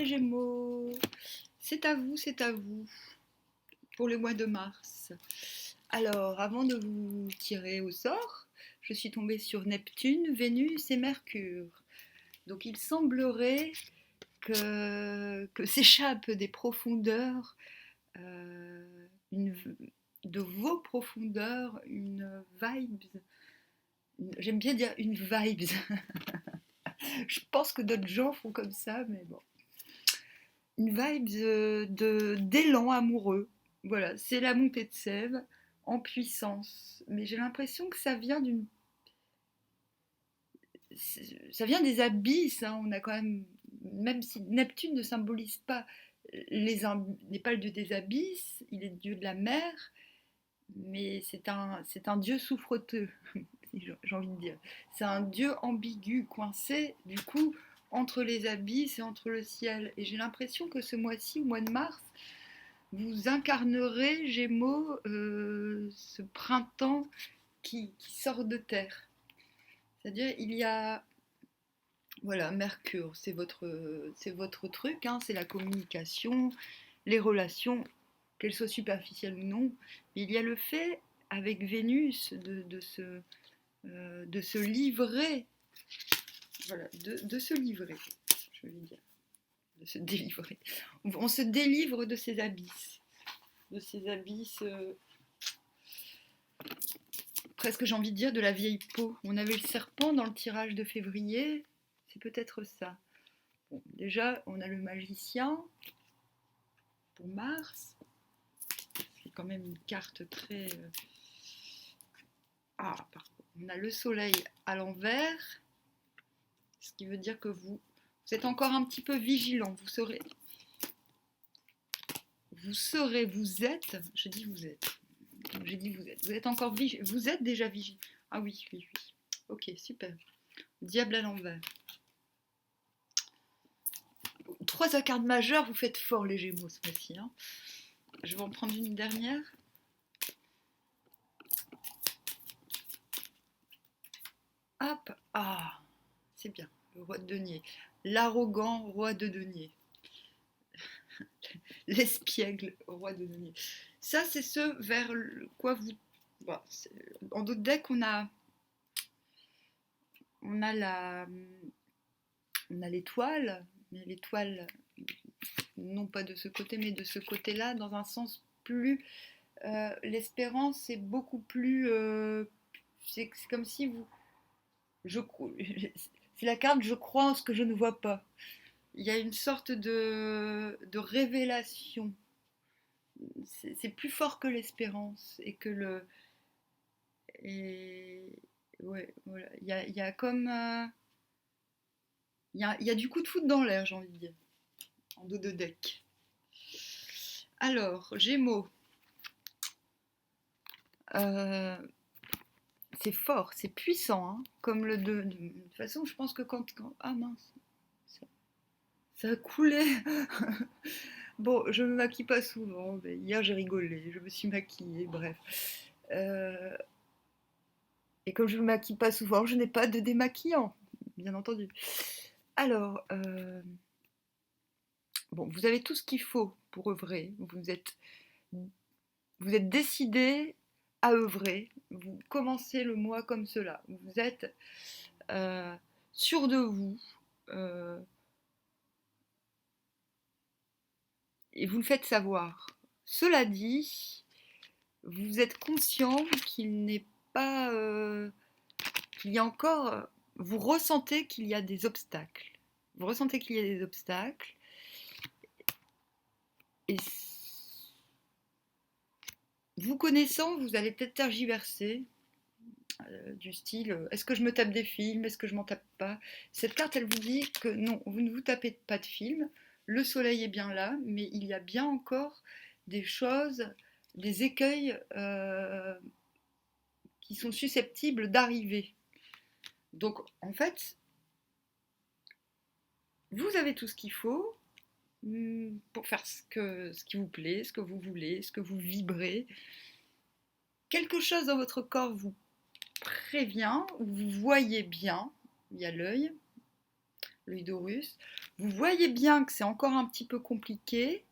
les Gémeaux, c'est à vous pour le mois de mars. Alors, avant de vous tirer au sort, je suis tombée sur Neptune, Vénus et Mercure. Donc il semblerait que s'échappe des profondeurs, une, de vos profondeurs, une vibes. J'aime bien dire une vibes. Je pense que d'autres gens font comme ça, mais bon. Une vibe d'élan amoureux. Voilà, c'est la montée de sève en puissance. Mais j'ai l'impression que ça vient des abysses. Hein. On a quand même si Neptune ne symbolise pas n'est pas le dieu des abysses, il est le dieu de la mer, mais c'est un dieu souffreteux, j'ai envie de dire. C'est un dieu ambigu, coincé, du coup, entre les abysses et entre le ciel. Et j'ai l'impression que ce mois-ci, au mois de mars, vous incarnerez, Gémeaux, ce printemps qui sort de terre. C'est-à-dire, il y a, voilà, Mercure, c'est votre truc, hein, c'est la communication, les relations, qu'elles soient superficielles ou non. Mais il y a le fait, avec Vénus, de se livrer, voilà, de se livrer, je vais dire, de se délivrer. On se délivre de ces abysses, presque j'ai envie de dire de la vieille peau. On avait le serpent dans le tirage de février, c'est peut-être ça. Bon, déjà, on a le magicien pour Mars, c'est quand même une carte très... Ah, on a le soleil à l'envers, ce qui veut dire que vous êtes encore un petit peu vigilant. Vous êtes, je dis vous êtes. J'ai dit vous êtes encore vigilant. Vous êtes déjà vigilant. Ah oui, oui, oui. Ok, super. Diable à l'envers. 3 arcades majeures, vous faites fort les Gémeaux ce mois-ci. Hein. Je vais en prendre une dernière. Hop, ah, c'est bien, le roi de denier. L'arrogant roi de denier. L'espiègle roi de denier. Ça, c'est ce vers quoi vous... Bon, en d'autres decks, on a la... On a l'étoile, mais l'étoile, non pas de ce côté, mais de ce côté-là, dans un sens plus... l'espérance, c'est beaucoup plus... c'est comme si vous... Je, c'est la carte je crois en ce que je ne vois pas. Il y a une sorte de révélation. C'est plus fort que l'espérance et que le... Et ouais, voilà. Il y a comme... il y a du coup de foot dans l'air, j'ai envie de dire, en dos de deck. Alors, Gémeaux. Euh, c'est fort, c'est puissant, hein, comme le 2. De toute façon, je pense que ah mince, ça, ça a coulé. Bon, je me maquille pas souvent, mais hier j'ai rigolé, je me suis maquillée, bref. Euh, et comme je me maquille pas souvent, je n'ai pas de démaquillant, bien entendu. Alors, bon, vous avez tout ce qu'il faut pour œuvrer. Vous êtes décidé à œuvrer. Vous commencez le mois comme cela. Vous êtes sûr de vous. euh, et vous le faites savoir. Cela dit, vous êtes conscient qu'il n'est pas... qu'il y a encore... Vous ressentez qu'il y a des obstacles. Vous ressentez qu'il y a des obstacles. Et vous connaissant, vous allez peut-être tergiverser, du style est-ce que je me tape des films, est-ce que je m'en tape pas. Cette carte, elle vous dit que non, vous ne vous tapez pas de films, le soleil est bien là, mais il y a bien encore des choses, des écueils qui sont susceptibles d'arriver. Donc en fait, vous avez tout ce qu'il faut pour faire ce qui vous plaît, ce que vous voulez, ce que vous vibrez. Quelque chose dans votre corps vous prévient, vous voyez bien, il y a l'œil d'Horus, vous voyez bien que c'est encore un petit peu compliqué,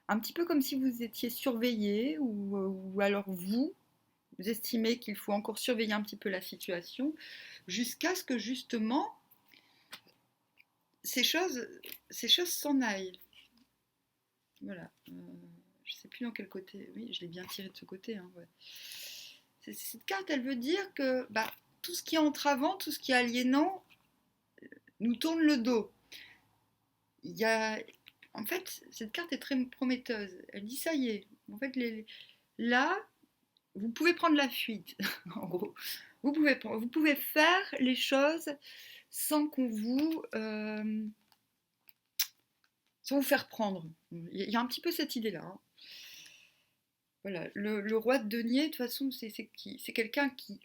un petit peu comme si vous étiez surveillé ou alors vous estimez qu'il faut encore surveiller un petit peu la situation jusqu'à ce que justement ces choses, ces choses s'en aillent. Voilà. Je ne sais plus dans quel côté. Oui, je l'ai bien tiré de ce côté. Hein, ouais. Cette carte, elle veut dire que bah, tout ce qui est entravant, tout ce qui est aliénant, nous tourne le dos. Il y a, en fait, cette carte est très prometteuse. Elle dit ça y est. En fait, là, vous pouvez prendre la fuite. En gros, vous pouvez faire les choses sans qu'on sans vous faire prendre. Il y a un petit peu cette idée-là. Hein. Voilà, le roi de denier, de toute façon, c'est quelqu'un qui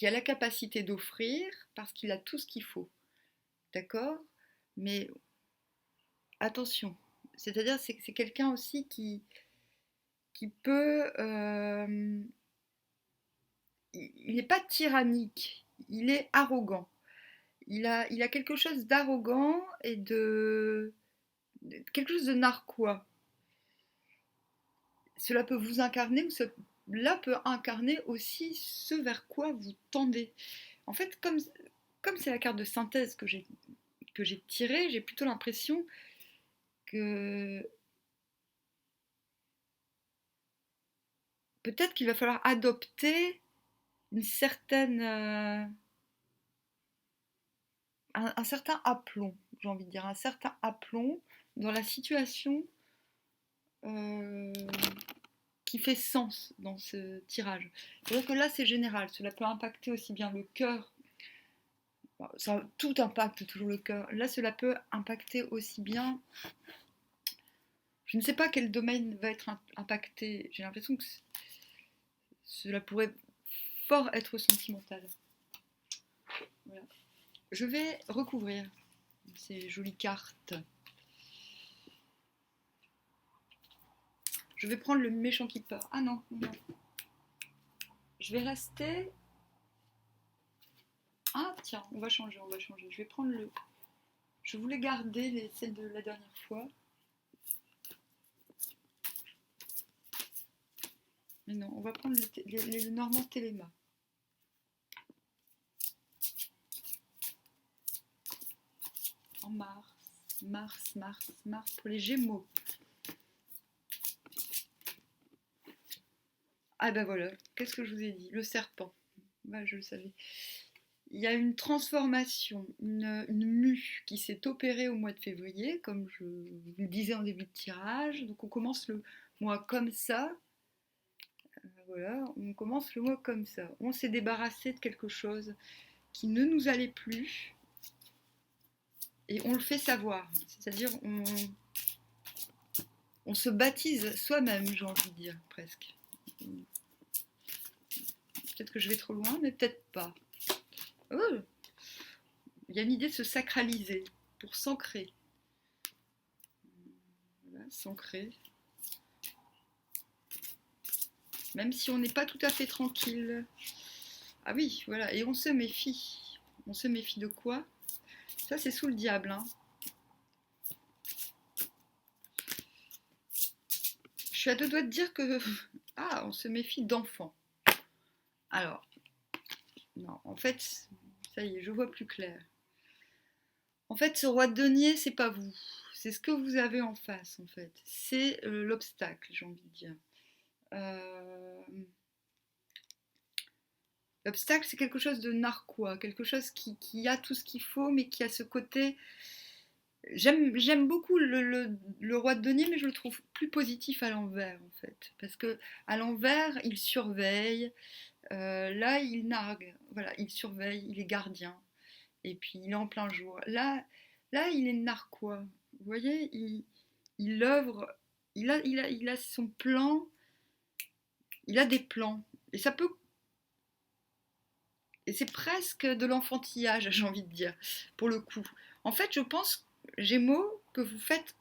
a la capacité d'offrir parce qu'il a tout ce qu'il faut. D'accord? Mais attention, c'est-à-dire c'est quelqu'un aussi qui peut... il n'est pas tyrannique, il est arrogant. Il a quelque chose d'arrogant et quelque chose de narquois. Cela peut vous incarner ou cela peut incarner aussi ce vers quoi vous tendez. En fait, comme c'est la carte de synthèse que j'ai tirée, j'ai plutôt l'impression que peut-être qu'il va falloir adopter une certaine, un certain aplomb, j'ai envie de dire, un certain aplomb dans la situation euh, qui fait sens dans ce tirage. C'est-à-dire que là, c'est général, cela peut impacter aussi bien le cœur, ça, tout impacte toujours le cœur. Là, cela peut impacter aussi bien, je ne sais pas quel domaine va être impacté, j'ai l'impression que cela pourrait fort être sentimental. Voilà. Je vais recouvrir ces jolies cartes. Je vais prendre le méchant keeper. Ah non, non. Je vais rester... Ah tiens, on va changer, on va changer. Je vais prendre le... Je voulais garder celles de la dernière fois. Mais non, on va prendre le Normand Téléma. En mars pour les Gémeaux. Ah ben voilà, qu'est-ce que je vous ai dit? Le serpent. Bah, je le savais. Il y a une transformation, une mue qui s'est opérée au mois de février, comme je vous le disais en début de tirage. Donc on commence le mois comme ça. Voilà, on commence le mois comme ça. On s'est débarrassé de quelque chose qui ne nous allait plus et on le fait savoir. C'est-à-dire on se baptise soi-même, j'ai envie de dire, presque. Peut-être que je vais trop loin, mais peut-être pas. Oh, il y a une idée de se sacraliser, pour s'ancrer. Voilà, s'ancrer. Même si on n'est pas tout à fait tranquille. Ah oui, voilà, et on se méfie. On se méfie de quoi? Ça, c'est sous le diable. Hein. Je suis à deux doigts de dire que... Ah, on se méfie d'enfants. Alors, non, en fait, ça y est, je vois plus clair. En fait, ce roi de denier, c'est pas vous. C'est ce que vous avez en face, en fait. C'est l'obstacle, j'ai envie de dire. Euh, L'obstacle, c'est quelque chose de narquois, quelque chose qui a tout ce qu'il faut, mais qui a ce côté... J'aime beaucoup le roi de denier, mais je le trouve plus positif à l'envers, en fait. Parce que à l'envers, il surveille, là, il nargue, voilà, il surveille, il est gardien, et puis il est en plein jour. Là il est narquois, vous voyez, il œuvre, il a son plan, il a des plans, et ça peut... Et c'est presque de l'enfantillage, j'ai envie de dire, pour le coup. En fait, je pense, Gémeaux, que vous faites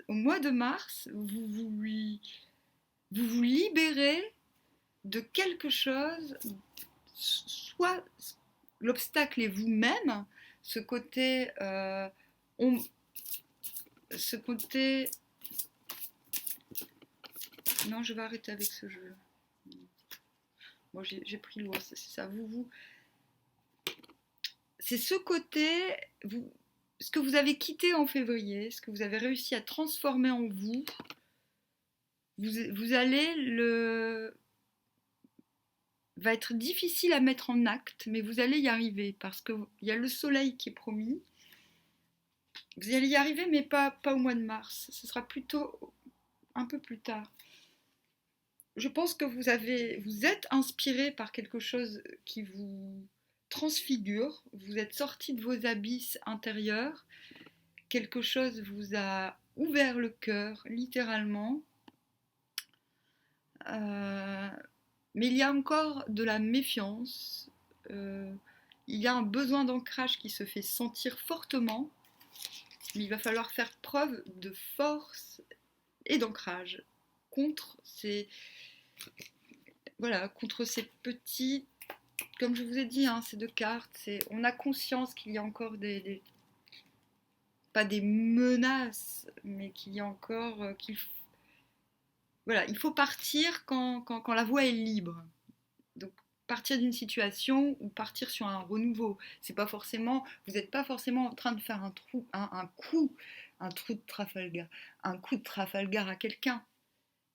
au mois de mars, vous vous libérez de quelque chose, soit l'obstacle est vous-même, ce côté on, ce côté... Non, je vais arrêter avec ce jeu. Moi, j'ai pris loin, c'est ça. C'est ce côté, ce que vous avez quitté en février, ce que vous avez réussi à transformer en vous, vous allez va être difficile à mettre en acte, mais vous allez y arriver parce qu'il y a le soleil qui est promis. Vous allez y arriver, mais pas au mois de mars. Ce sera plutôt un peu plus tard. Je pense que vous êtes inspiré par quelque chose qui vous transfigure. Vous êtes sorti de vos abysses intérieurs. Quelque chose vous a ouvert le cœur, littéralement. Mais il y a encore de la méfiance. Il y a un besoin d'ancrage qui se fait sentir fortement. Mais il va falloir faire preuve de force et d'ancrage contre ces petits, comme je vous ai dit, hein, ces deux cartes. On a conscience qu'il y a encore pas des menaces, mais qu'il y a encore il faut partir quand la voie est libre. Donc partir d'une situation ou partir sur un renouveau. C'est pas forcément, vous n'êtes pas forcément en train de faire un trou de Trafalgar à quelqu'un.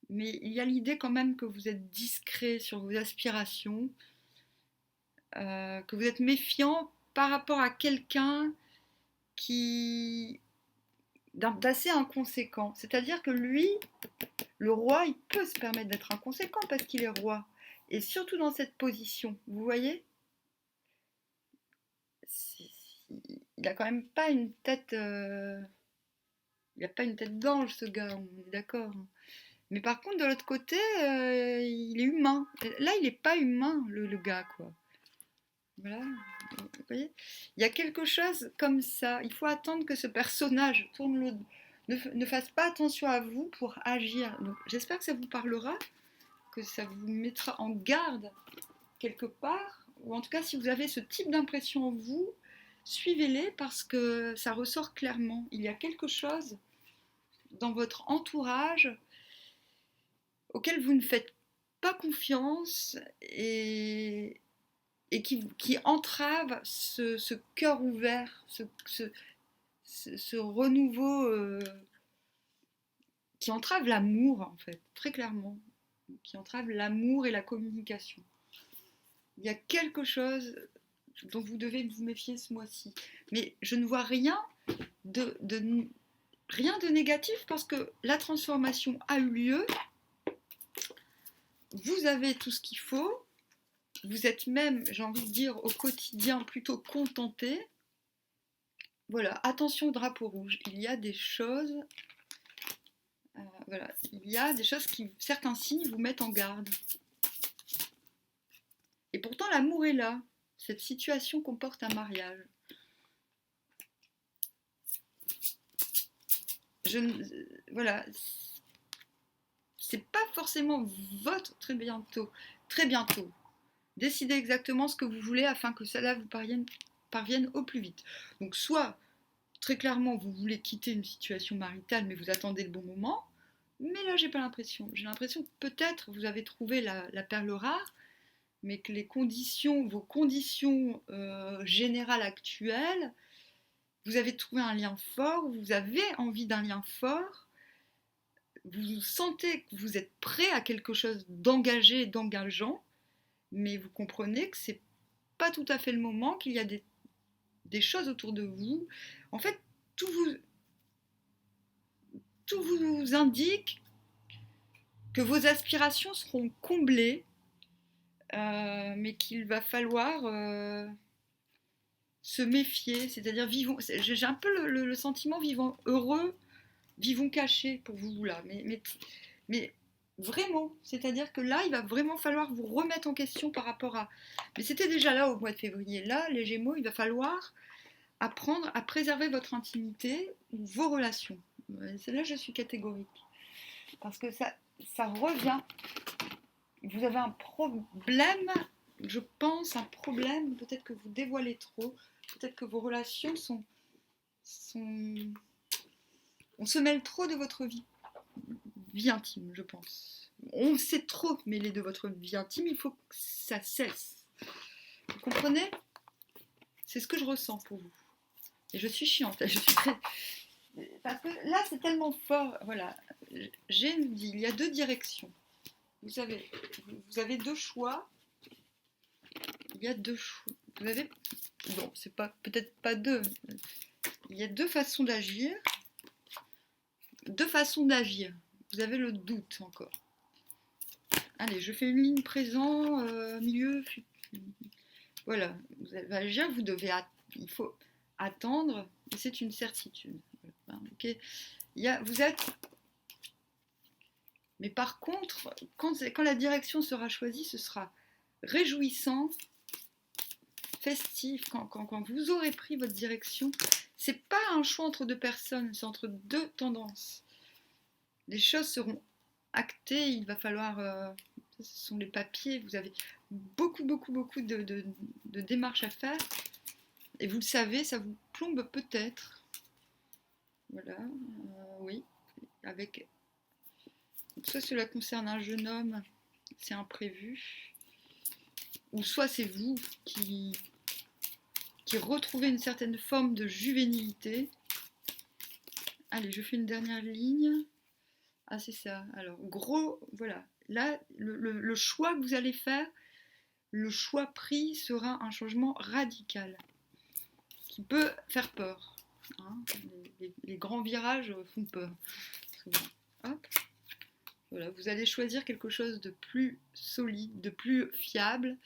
Mais il y a l'idée quand même que vous êtes discret sur vos aspirations, que vous êtes méfiant par rapport à quelqu'un d'assez inconséquent. C'est-à-dire que lui, le roi, il peut se permettre d'être inconséquent parce qu'il est roi. Et surtout dans cette position, vous voyez, il a quand même pas une tête... il n'a pas une tête d'ange, ce gars, on est d'accord. Mais par contre, de l'autre côté, il est humain. Là, il n'est pas humain, le gars, quoi. Voilà, vous voyez, il y a quelque chose comme ça. Il faut attendre que ce personnage ne fasse pas attention à vous pour agir. Donc, j'espère que ça vous parlera, que ça vous mettra en garde quelque part, ou en tout cas, si vous avez ce type d'impression en vous, suivez-les parce que ça ressort clairement. Il y a quelque chose dans votre entourage auquel vous ne faites pas confiance et qui entrave ce cœur ouvert, ce renouveau qui entrave l'amour, en fait, très clairement, qui entrave l'amour et la communication. Il y a quelque chose dont vous devez vous méfier ce mois-ci. Mais je ne vois rien rien de négatif parce que la transformation a eu lieu. Vous avez tout ce qu'il faut. Vous êtes même, j'ai envie de dire, au quotidien plutôt contenté. Voilà, attention au drapeau rouge. Il y a des choses, il y a des choses qui, certains signes vous mettent en garde. Et pourtant, l'amour est là. Cette situation comporte un mariage. Voilà, c'est pas forcément votre très bientôt. Décidez exactement ce que vous voulez afin que cela vous parvienne au plus vite. Donc soit, très clairement, vous voulez quitter une situation maritale, mais vous attendez le bon moment. Mais là, j'ai pas l'impression. J'ai l'impression que peut-être vous avez trouvé la perle rare, mais que vos conditions générales actuelles, vous avez trouvé un lien fort, vous avez envie d'un lien fort, vous sentez que vous êtes prêt à quelque chose d'engagé et d'engageant, mais vous comprenez que c'est pas tout à fait le moment, qu'il y a des choses autour de vous. En fait, tout vous indique que vos aspirations seront comblées, mais qu'il va falloir se méfier, c'est-à-dire vivons. J'ai un peu le sentiment vivons heureux, vivons cachés pour vous là, mais vraiment, c'est-à-dire que là, il va vraiment falloir vous remettre en question par rapport à. Mais c'était déjà là au mois de février. Là, les Gémeaux, il va falloir apprendre à préserver votre intimité ou vos relations. C'est là que je suis catégorique. Parce que ça revient. Vous avez un problème, je pense, peut-être que vous dévoilez trop, peut-être que vos relations sont sont... On se mêle trop de votre vie intime, je pense. On s'est trop mêlé de votre vie intime, il faut que ça cesse. Vous comprenez? C'est ce que je ressens pour vous. Et je suis chiante, je suis très... Parce que là, c'est tellement fort. Voilà, j'ai dit, il y a deux directions. Vous avez deux choix. Il y a deux choix. Vous avez... Bon, c'est pas peut-être pas deux. Il y a deux façons d'agir. Deux façons d'agir. Vous avez le doute encore. Allez, je fais une ligne présent, milieu, voilà. Vous allez agir, vous devez, il faut attendre, et c'est une certitude. Voilà. Okay. Vous êtes. Mais par contre, quand la direction sera choisie, ce sera réjouissant, festif. Quand vous aurez pris votre direction, c'est pas un choix entre deux personnes, c'est entre deux tendances. Les choses seront actées, il va falloir... ce sont les papiers, vous avez beaucoup de démarches à faire. Et vous le savez, ça vous plombe peut-être. Voilà, oui. Avec... Soit cela concerne un jeune homme, c'est imprévu. Ou soit c'est vous qui retrouvez une certaine forme de juvénilité. Allez, je fais une dernière ligne. Ah, c'est ça. Alors, gros, voilà. Là, le choix que vous allez faire, le choix pris sera un changement radical qui peut faire peur. Hein, les grands virages font peur. Hop. Voilà, vous allez choisir quelque chose de plus solide, de plus fiable.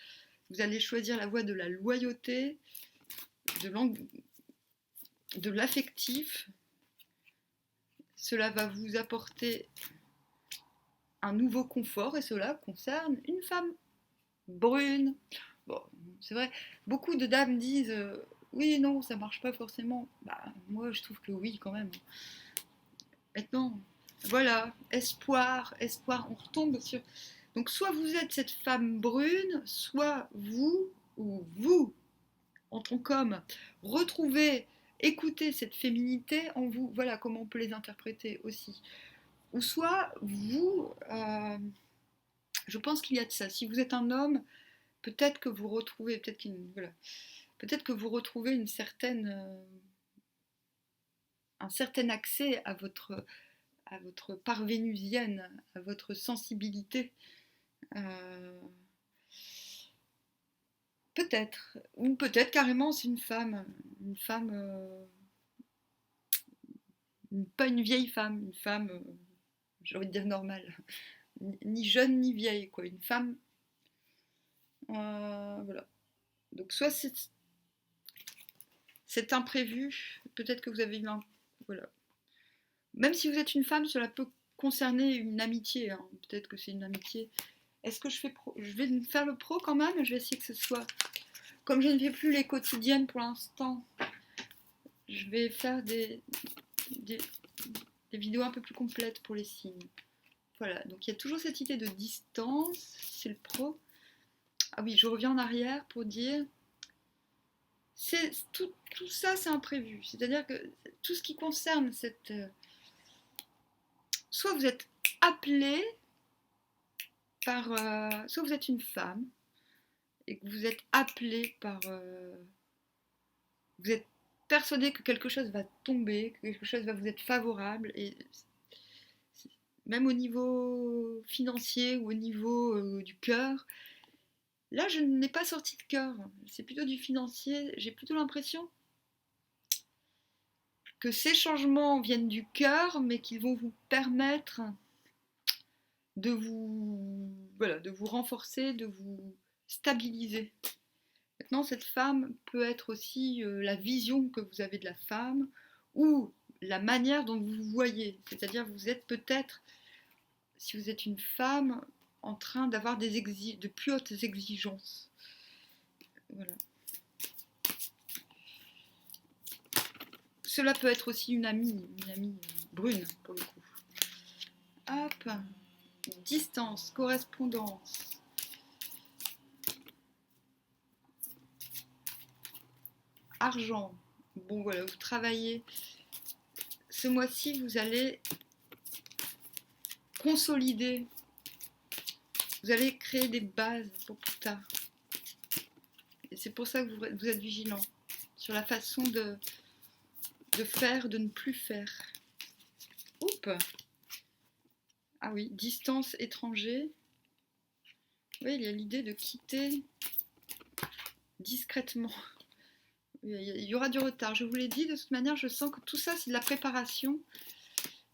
Vous allez choisir la voie de la loyauté, de l'affectif. Cela va vous apporter un nouveau confort et cela concerne une femme brune. Bon, c'est vrai, beaucoup de dames disent oui, non, ça marche pas forcément. Bah, moi, je trouve que oui, quand même. Maintenant, voilà, espoir, on retombe sur... Donc, soit vous êtes cette femme brune, soit vous, ou vous, en tant qu'homme, retrouvez, écoutez cette féminité en vous. Voilà comment on peut les interpréter aussi. Ou soit vous, je pense qu'il y a de ça. Si vous êtes un homme, peut-être que vous retrouvez, peut-être que vous retrouvez une certaine, un certain accès à votre part vénusienne, à votre sensibilité. Peut-être, ou peut-être carrément c'est une femme, pas une vieille femme, une femme, j'ai envie de dire normale, ni jeune ni vieille, quoi, une femme, voilà. Donc soit c'est imprévu, peut-être que vous avez une, voilà. Même si vous êtes une femme, cela peut concerner une amitié, hein. Peut-être que c'est une amitié. Est-ce que je vais faire le pro quand même, je vais essayer que ce soit, comme je ne fais plus les quotidiennes pour l'instant, je vais faire des vidéos un peu plus complètes pour les signes. Voilà, donc il y a toujours cette idée de distance, c'est le pro. Ah oui, je reviens en arrière pour dire, tout ça c'est imprévu, c'est-à-dire que tout ce qui concerne cette... soit vous êtes appelé par... soit vous êtes une femme et que vous êtes appelé par... vous êtes persuadé que quelque chose va tomber, que quelque chose va vous être favorable, et même au niveau financier ou au niveau du cœur. Là, je n'ai pas sorti de cœur, c'est plutôt du financier. J'ai plutôt l'impression que ces changements viennent du cœur, mais qu'ils vont vous permettre de vous renforcer, de vous stabiliser. Maintenant, cette femme peut être aussi la vision que vous avez de la femme ou la manière dont vous vous voyez. C'est-à-dire, vous êtes peut-être, si vous êtes une femme, en train d'avoir de plus hautes exigences. Voilà. Cela peut être aussi une amie brune, pour le coup. Hop, distance, correspondance. Argent, Bon voilà, vous travaillez. Ce mois-ci, vous allez consolider. Vous allez créer des bases pour plus tard. Et c'est pour ça que vous êtes vigilant sur la façon de faire, de ne plus faire. Oups. Ah oui, distance étranger. Oui, il y a l'idée de quitter discrètement. Il y aura du retard. Je vous l'ai dit, de toute manière, je sens que tout ça, c'est de la préparation,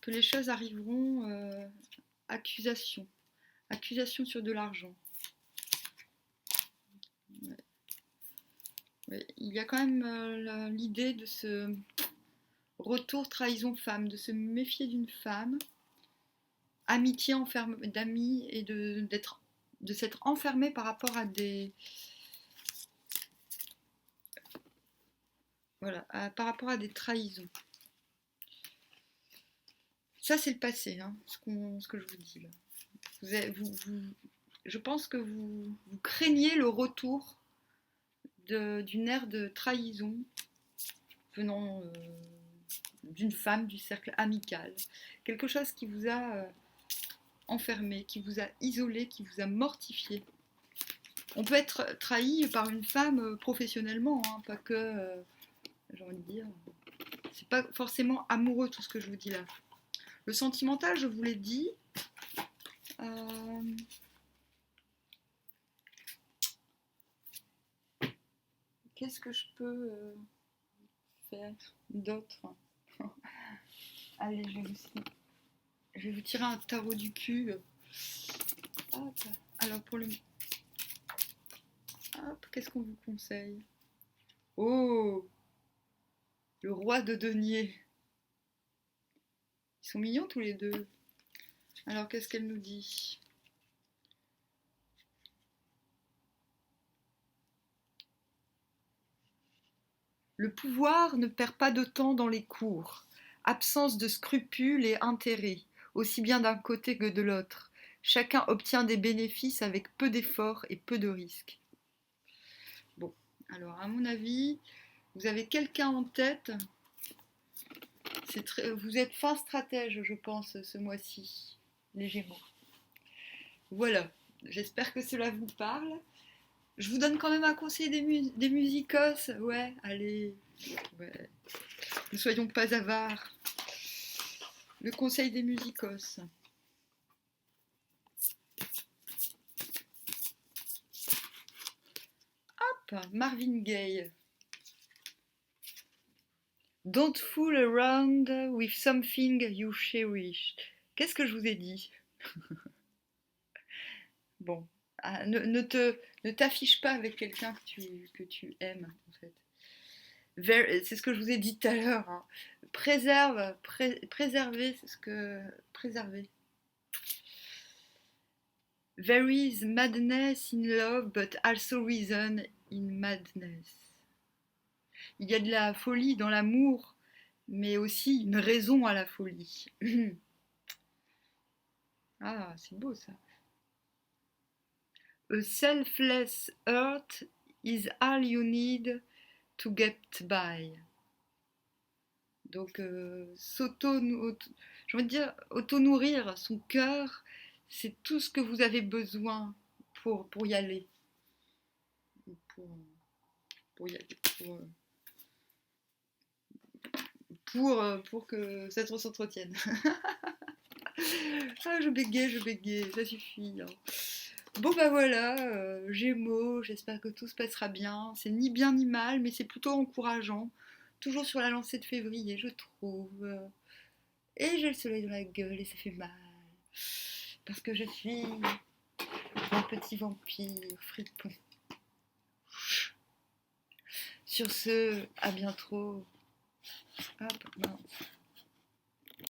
que les choses arriveront. Accusation. Accusation sur de l'argent. Ouais. Ouais. Il y a quand même l'idée de ce retour trahison femme, de se méfier d'une femme, amitié d'amis et de s'être enfermé par rapport à des par rapport à des trahisons. Ça c'est le passé, hein, ce que je vous dis là. Je pense que vous craignez le retour d'une ère de trahison venant d'une femme du cercle amical, quelque chose qui vous a enfermé, qui vous a isolé, qui vous a mortifié. On peut être trahi par une femme professionnellement, hein, pas que, j'ai envie de dire, c'est pas forcément amoureux tout ce que je vous dis là. Le sentimental, je vous l'ai dit. Qu'est-ce que je peux faire d'autre? Allez, je vais vous tirer un tarot du cul. Hop. Alors pour le... Hop, qu'est-ce qu'on vous conseille? Oh, le roi de denier. Ils sont mignons tous les deux. Alors qu'est-ce qu'elle nous dit? Le pouvoir ne perd pas de temps dans les cours. Absence de scrupules et intérêts, aussi bien d'un côté que de l'autre. Chacun obtient des bénéfices avec peu d'efforts et peu de risques. Bon, alors à mon avis, vous avez quelqu'un en tête. Vous êtes fin stratège, je pense, ce mois-ci, les Gémeaux. Voilà, j'espère que cela vous parle. Je vous donne quand même un conseil des musicos. Ouais, allez. Ouais. Ne soyons pas avares. Le conseil des musicos. Hop, Marvin Gaye. Don't fool around with something you cherish. Qu'est-ce que je vous ai dit? Bon, ne t'affiche pas avec quelqu'un que tu aimes, en fait. C'est ce que je vous ai dit tout à l'heure. Hein. Préserver, c'est ce que... Préserver. There is madness in love, but also reason in madness. Il y a de la folie dans l'amour, mais aussi une raison à la folie. Ah, c'est beau ça. A selfless heart is all you need to get by. Donc, j'ai envie de dire, auto-nourrir son cœur, c'est tout ce que vous avez besoin pour y aller. Pour y aller. Pour que ça s'entretienne. Ah, je bégaye, ça suffit. Hein. Bon bah voilà, Gémeaux, j'espère que tout se passera bien. C'est ni bien ni mal, mais c'est plutôt encourageant. Toujours sur la lancée de février, je trouve. Et j'ai le soleil dans la gueule et ça fait mal. Parce que je suis un petit vampire fripon. Sur ce, à bientôt. Hop, mince.